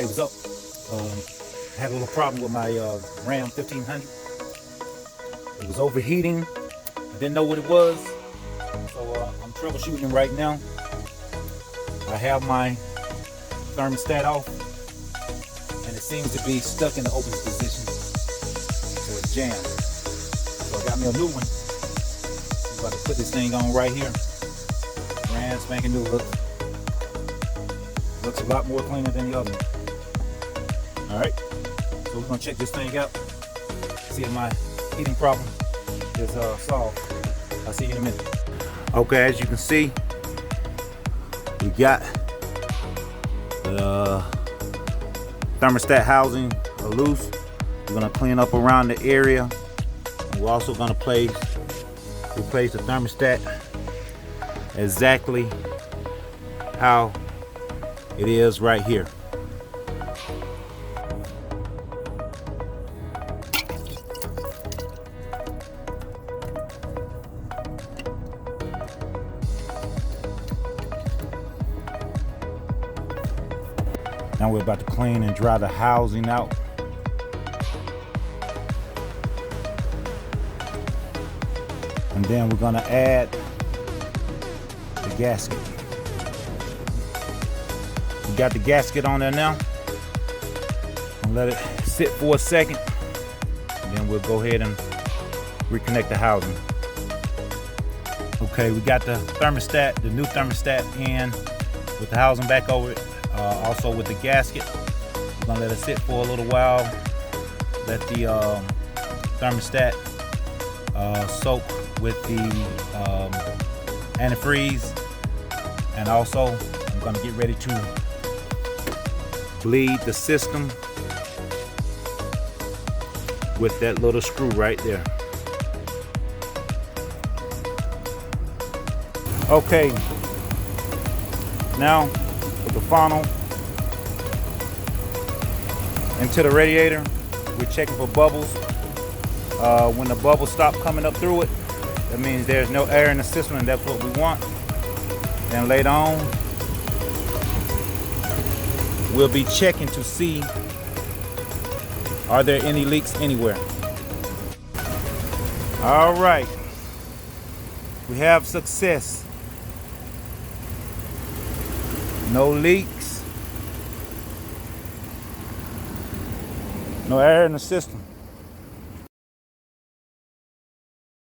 Hey, what's up? Had a little problem with my Ram 1500. It was overheating. I didn't know what it was, so I'm troubleshooting right now. I have my thermostat off, and it seems to be stuck in the open position, so it's jammed. So I got me a new one. I'm about to put this thing on right here. Brand spanking new look. Looks a lot more cleaner than the other one. Alright, so we're gonna check this thing out, see if my heating problem is solved. I'll see you in a minute. Okay, as you can see, we got the thermostat housing loose. We're gonna clean up around the area. We're also gonna replace the thermostat exactly how it is right here. Now we're about to clean and dry the housing out. And then we're gonna add the gasket. We got the gasket on there now. And let it sit for a second. And then we'll go ahead and reconnect the housing. Okay, we got the thermostat, the new thermostat in with the housing back over it. Also with the gasket. We're gonna let it sit for a little while. Let the thermostat soak with the antifreeze. And also, I'm gonna get ready to bleed the system with that little screw right there. Okay, now with the funnel into the radiator, we're checking for bubbles. When the bubbles stop coming up through it, that means there's no air in the system, and that's what we want. Then later on, we'll be checking to see, are there any leaks anywhere? All right, we have success. No leaks, no air in the system.